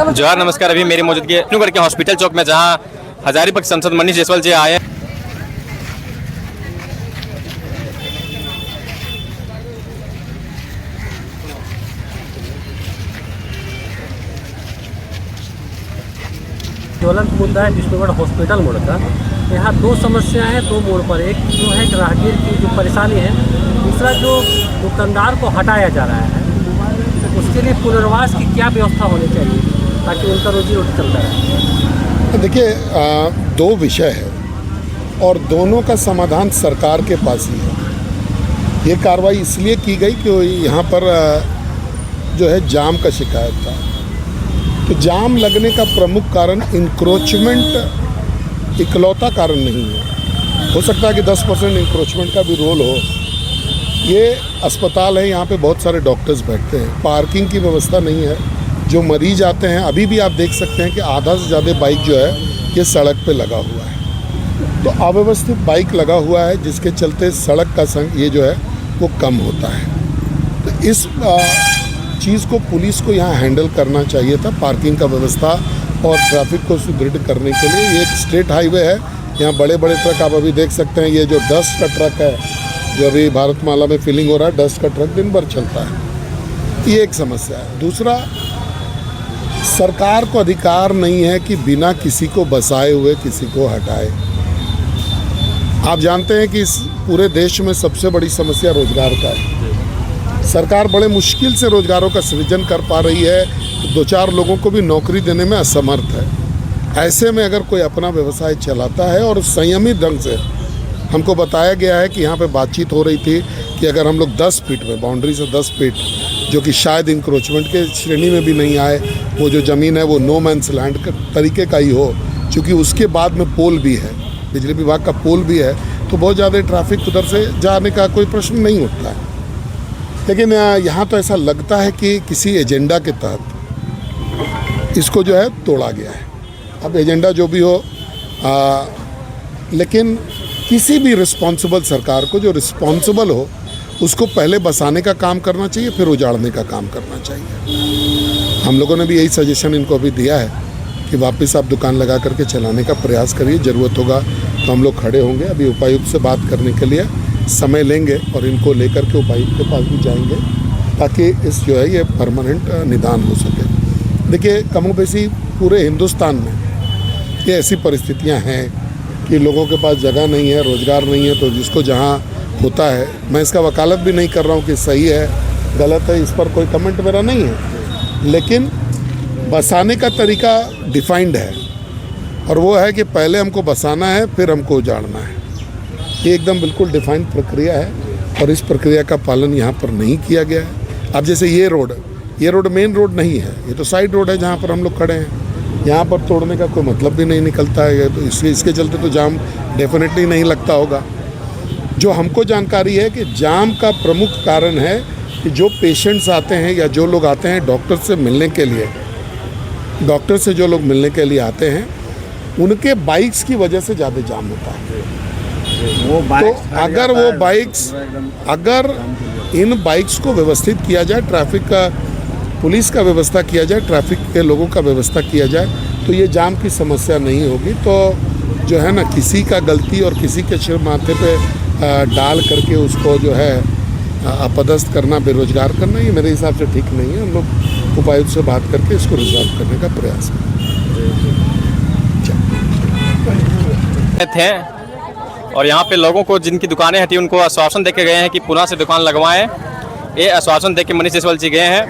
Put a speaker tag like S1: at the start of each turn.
S1: जोहार नमस्कार। अभी मेरी मौजूदगी विष्णुगढ़ के हॉस्पिटल चौक में, जहां हजारीबाग सांसद मनीष जायसवाल जी आए हैं।
S2: ज्वलंत मुद्दा है विष्णुगढ़ हॉस्पिटल मोड़ का। यहाँ दो समस्याएं हैं, दो मोड़ पर। एक जो है राहगीर की जो परेशानी है, दूसरा जो दुकानदार को हटाया जा रहा है, उसके लिए पुनर्वास की क्या व्यवस्था होनी चाहिए ताकि उनका रोजी रोटी चलता रहे।
S3: देखिए, दो विषय है और दोनों का समाधान सरकार के पास ही है। ये कार्रवाई इसलिए की गई कि यहाँ पर जो है जाम का शिकायत था। तो जाम लगने का प्रमुख कारण इंक्रोचमेंट इकलौता कारण नहीं है। हो सकता है कि 10% इंक्रोचमेंट का भी रोल हो। ये अस्पताल है, यहाँ पे बहुत सारे डॉक्टर्स बैठते हैं, पार्किंग की व्यवस्था नहीं है। जो मरीज आते हैं, अभी भी आप देख सकते हैं कि आधा से ज़्यादा बाइक जो है ये सड़क पे लगा हुआ है। तो अव्यवस्थित बाइक लगा हुआ है, जिसके चलते सड़क का ये जो है वो कम होता है। तो इस चीज़ को पुलिस को यहाँ हैंडल करना चाहिए था, पार्किंग का व्यवस्था और ट्रैफिक को सुदृढ़ करने के लिए। ये एक स्टेट हाईवे है, यहाँ बड़े बड़े ट्रक आप अभी देख सकते हैं। ये जो डस्ट का ट्रक है, जो अभी भारतमाला में फिलिंग हो रहा है, डस्ट का ट्रक दिन भर चलता है। ये एक समस्या है। दूसरा, सरकार को अधिकार नहीं है कि बिना किसी को बसाए हुए किसी को हटाए। आप जानते हैं कि इस पूरे देश में सबसे बड़ी समस्या रोजगार का है। सरकार बड़े मुश्किल से रोजगारों का सृजन कर पा रही है, तो दो चार लोगों को भी नौकरी देने में असमर्थ है। ऐसे में अगर कोई अपना व्यवसाय चलाता है और संयमित ढंग से, हमको बताया गया है कि यहाँ पे बातचीत हो रही थी कि अगर हम लोग 10 फीट में, बाउंड्री से 10 फीट, जो कि शायद इंक्रोचमेंट के श्रेणी में भी नहीं आए, वो जो ज़मीन है वो नो मैंस लैंड तरीके का ही हो, क्योंकि उसके बाद में पोल भी है, बिजली विभाग का पोल भी है, तो बहुत ज़्यादा ट्रैफिक उधर से जाने का कोई प्रश्न नहीं उठता है। लेकिन यहाँ तो ऐसा लगता है कि किसी एजेंडा के तहत इसको जो है तोड़ा गया है। अब एजेंडा जो भी हो, लेकिन किसी भी रिस्पॉन्सिबल सरकार को, जो रिस्पॉन्सिबल हो, उसको पहले बसाने का काम करना चाहिए, फिर उजाड़ने का काम करना चाहिए। हम लोगों ने भी यही सजेशन इनको अभी दिया है कि वापस आप दुकान लगा करके चलाने का प्रयास करिए। ज़रूरत होगा तो हम लोग खड़े होंगे। अभी उपायुक्त से बात करने के लिए समय लेंगे और इनको लेकर के उपायुक्त के पास भी जाएंगे, ताकि इस जो है ये परमानेंट निदान हो सके। देखिए, कमोबेशी पूरे हिंदुस्तान में ये ऐसी परिस्थितियां हैं कि लोगों के पास जगह नहीं है, रोज़गार नहीं है, तो जिसको जहां होता है, मैं इसका वकालत भी नहीं कर रहा हूं कि सही है गलत है, इस पर कोई कमेंट मेरा नहीं है। लेकिन बसाने का तरीका डिफाइंड है, और वो है कि पहले हमको बसाना है, फिर हमको उजाड़ना है। ये एकदम बिल्कुल डिफाइंड प्रक्रिया है, और इस प्रक्रिया का पालन यहाँ पर नहीं किया गया है। अब जैसे ये रोड मेन रोड नहीं है, ये तो साइड रोड है जहाँ पर हम लोग खड़े हैं। यहाँ पर तोड़ने का कोई मतलब भी नहीं निकलता है, तो इसके चलते तो जाम डेफिनेटली नहीं लगता होगा। जो हमको जानकारी है कि जाम का प्रमुख कारण है कि जो पेशेंट्स आते हैं या जो लोग आते हैं डॉक्टर से मिलने के लिए, डॉक्टर से जो लोग मिलने के लिए आते हैं, उनके बाइक्स की वजह से ज़्यादा जाम होता है। तो अगर इन बाइक्स को व्यवस्थित किया जाए, ट्रैफिक का, पुलिस का व्यवस्था किया जाए, ट्रैफिक के लोगों का व्यवस्था किया जाए, तो ये जाम की समस्या नहीं होगी। तो जो है ना, किसी का गलती और किसी के सिर माथे पे डाल करके उसको जो है अपदस्थ करना, बेरोजगार करना, ये मेरे हिसाब से ठीक नहीं है। हम लोग उपायुक्त से बात करके इसको रिजॉल्व करने का प्रयास
S1: थे। और यहाँ पे लोगों को, जिनकी दुकानें हटी, उनको आश्वासन देके गए हैं कि पुनः से दुकान लगवाएं। ये आश्वासन देके मनीष जायसवाल जी गए हैं।